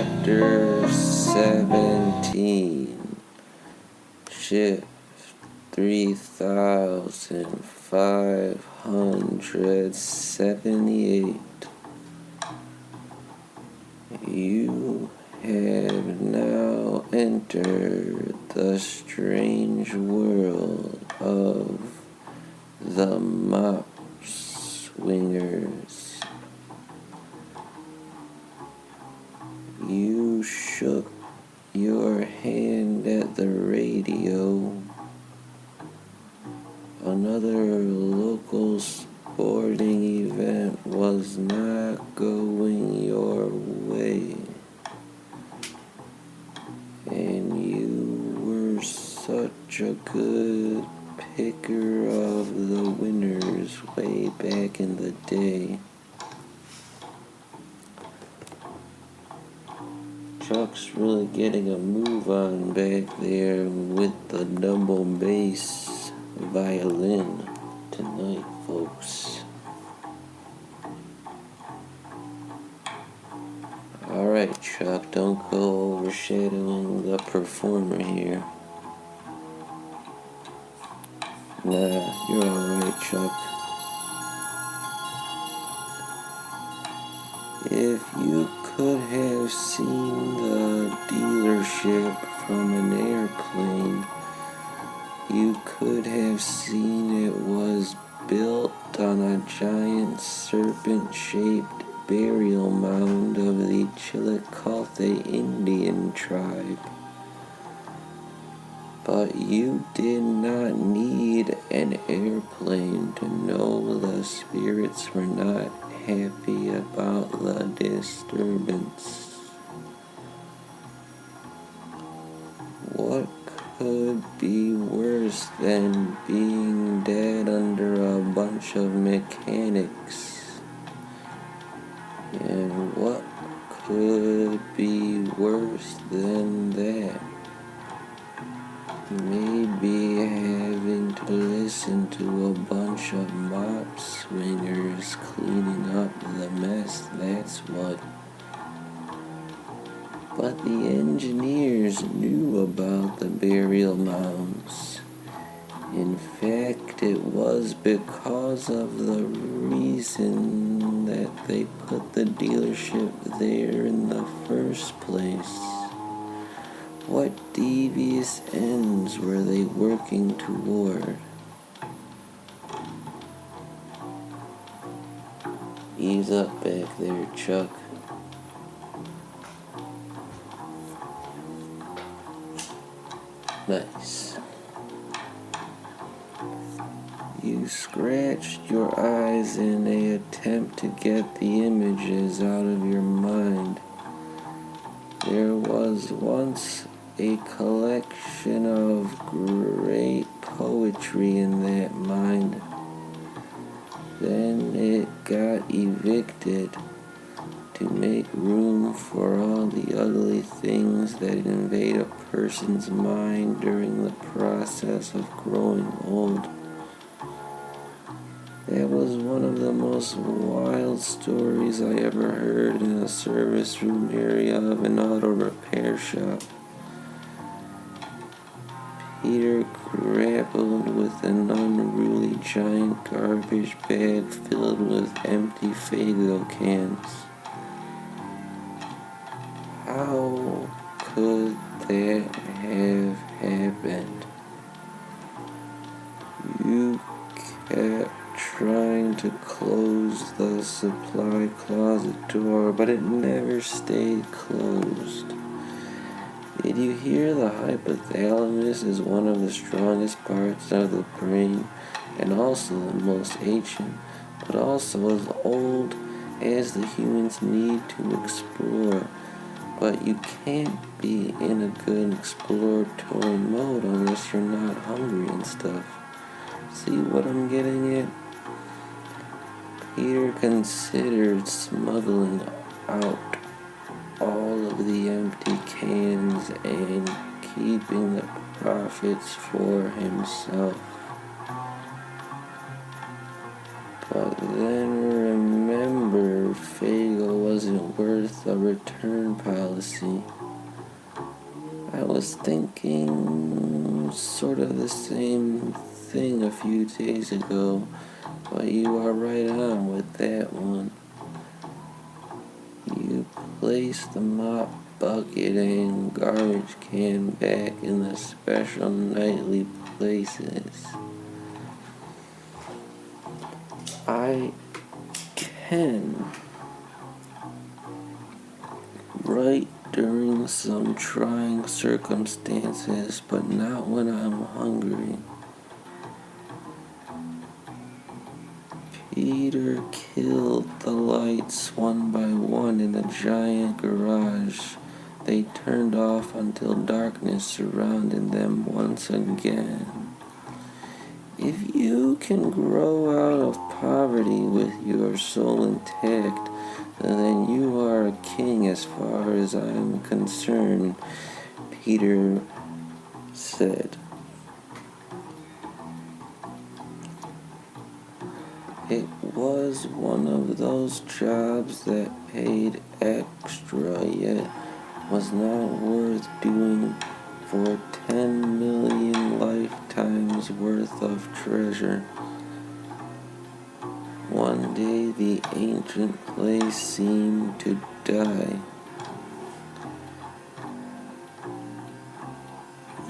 Chapter 17. Shift 3578. You have now entered the strange world of the mop swingers. You shook your hand at the radio. Another local sporting event was not going your way, and you were such a good picker of the winners way back in the day. Chuck's really getting a move on back there with the double bass violin tonight, folks. Alright, Chuck, don't go overshadowing the performer here. Nah, you're alright, Chuck. If you could have seen the dealership from an airplane, you could have seen it was built on a giant serpent-shaped burial mound of the Chillicothe Indian tribe. But you did not need an airplane to know the spirits were not happy about the disturbance. What could be worse than being dead under a bunch of mechanics? And what could be worse than that? Maybe having to listen to a bunch of mop swingers cleaning up the mess, that's what. But the engineers knew about the burial mounds. In fact, it was because of the reason that they put the dealership there in the first place. What devious ends were they working toward? Ease up back there, Chuck. Nice. You scratched your eyes in an attempt to get the images out of your mind. There was once a collection of great poetry in that mind. Then it got evicted to make room for all the ugly things that invade a person's mind during the process of growing old. That was one of the most wild stories I ever heard in a service room area of an auto repair shop. Peter grappled with an unruly giant garbage bag filled with empty Faygo cans. How could that have happened? You kept trying to close the supply closet door, but it never stayed closed. Did you hear the hypothalamus is one of the strongest parts of the brain, and also the most ancient, but also as old as the humans need to explore? But you can't be in a good exploratory mode unless you're not hungry and stuff. See what I'm getting at? Peter considered smuggling out all of the empty cans and keeping the profits for himself. But then remember, Faygo wasn't worth a return policy. I was thinking sort of the same thing a few days ago, but you are right on with that one. You place the mop bucket and garbage can back in the special nightly places. I can, right during some trying circumstances, but not when I'm hungry. Peter killed the lights one by one in the giant garage. They turned off until darkness surrounded them once again. If you can grow out of poverty with your soul intact, then you are a king as far as I'm concerned, Peter said. It was one of those jobs that paid extra, yet was not worth doing for 10 million lifetimes worth of treasure. One day the ancient place seemed to die.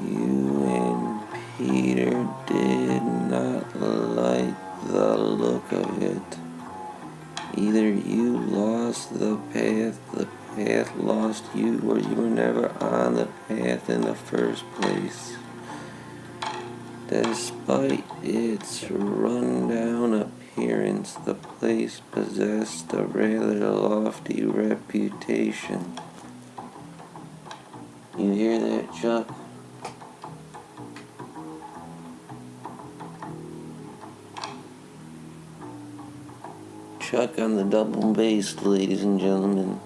You and Peter did not like the look of it. Either you lost the path lost you, or you were never on the path in the first place. Despite its run-down appearance, the place possessed a rather lofty reputation. You hear that, Chuck? Chuck on the double bass, ladies and gentlemen.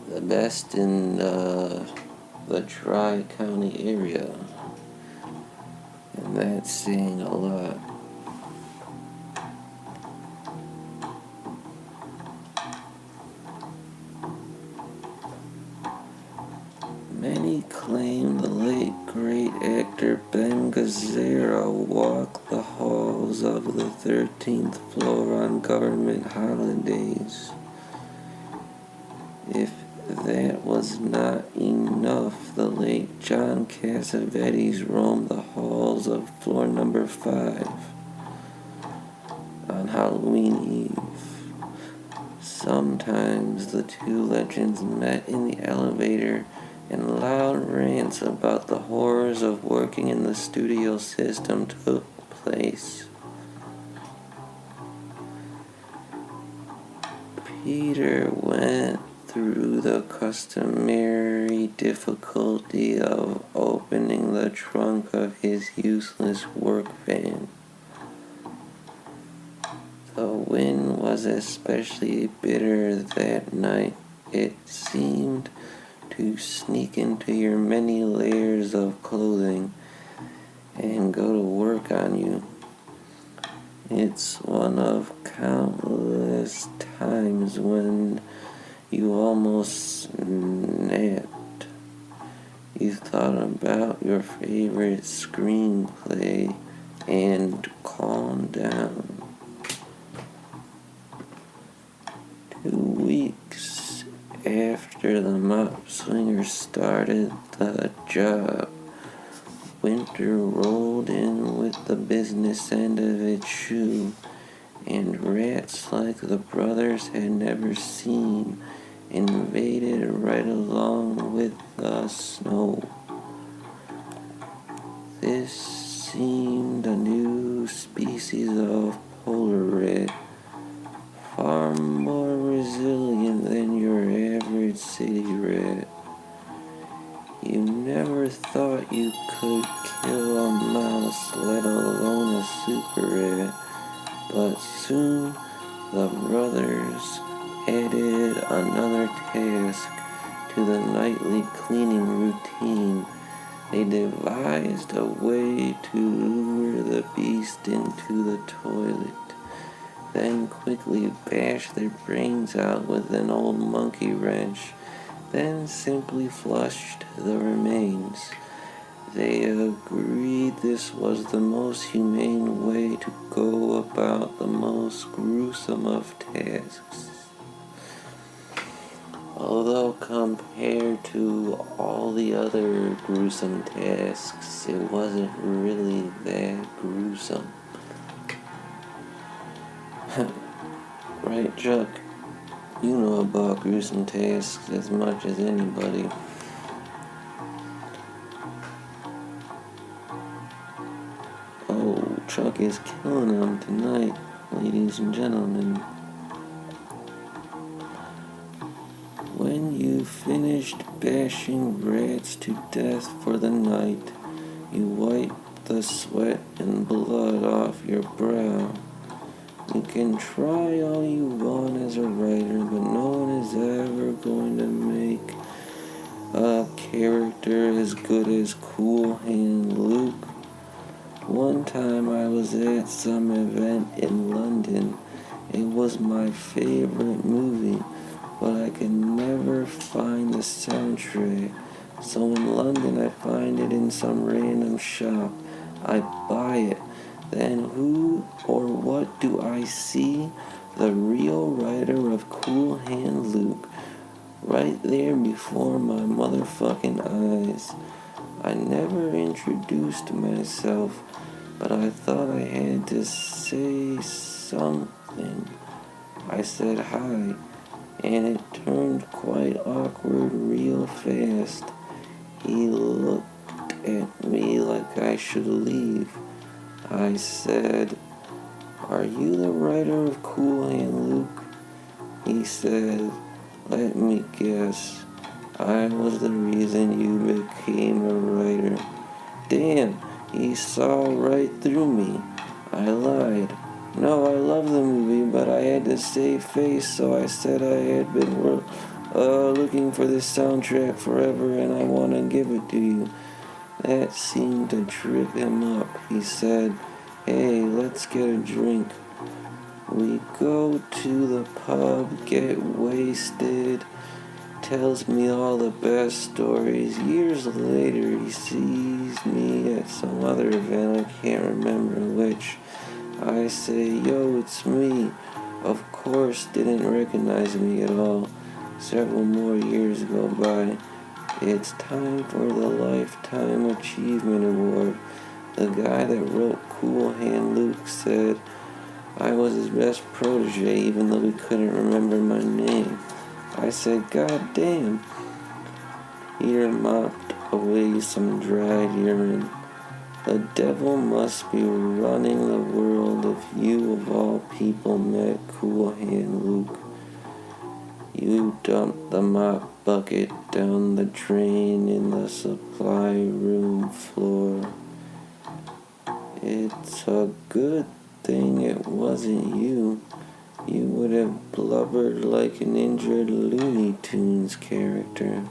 The best in the Tri-County area. And that's saying a lot. Many claim the late great actor Ben Gazzara walked the halls of the 13th floor on government holidays. If that was not enough, the late John Cassavetes roamed the halls of floor number 5 on Halloween Eve. Sometimes the two legends met in the elevator, and loud rants about the horrors of working in the studio system took place. Peter went through the customary difficulty of opening the trunk of his useless work van. The wind was especially bitter that night. It seemed to sneak into your many layers of clothing and go to work on you. It's one of countless times when you almost snapped. You thought about your favorite screenplay and calmed down. 2 weeks after the mop swinger started the job, winter rolled in with the business end of its shoe, and rats like the brothers had never seen invaded right along with the snow. This seemed a new species of polar rat, far more resilient than your average city rat. You never thought you could kill a mouse, let alone a super rat, but soon the brothers added another task to the nightly cleaning routine. They devised a way to lure the beast into the toilet. then quickly bashed their brains out with an old monkey wrench, then simply flushed the remains. They agreed this was the most humane way to go about the most gruesome of tasks. Although compared to all the other gruesome tasks, it wasn't really that gruesome. Right, Chuck? You know about gruesome tasks as much as anybody. Oh, Chuck is killing them tonight, ladies and gentlemen. When you finished bashing rats to death for the night, you wipe the sweat and blood off your brow. You can try all you want as a writer, but no one is ever going to make a character as good as Cool Hand Luke. One time I was at some event in London. It was my favorite movie, but I could never find the soundtrack. So in London I find it in some random shop. I buy it. Then who or what do I see? The real writer of Cool Hand Luke, right there before my motherfucking eyes. I never introduced myself, but I thought I had to say something. I said hi, and it turned quite awkward real fast. He looked at me like I should leave. I said, "Are you the writer of Cool Hand Luke?" He said, "Let me guess. I was the reason you became a writer." Damn, he saw right through me. I lied. No, I love the movie, but I had to save face, so I said I had been looking for this soundtrack forever and I want to give it to you. That seemed to trip him up. He said, "Hey, let's get a drink." We go to the pub, get wasted, tells me all the best stories. Years later, he sees me at some other event, I can't remember which. I say, "Yo, it's me." Of course, didn't recognize me at all. Several more years go by. It's time for the Lifetime Achievement Award. The guy that wrote Cool Hand Luke said I was his best protege, even though he couldn't remember my name. I said, "God damn." He mopped away some dried urine. The devil must be running the world if you of all people met Cool Hand Luke. You dumped the mop bucket down the drain in the supply room floor. It's a good thing it wasn't you. You would have blubbered like an injured Looney Tunes character.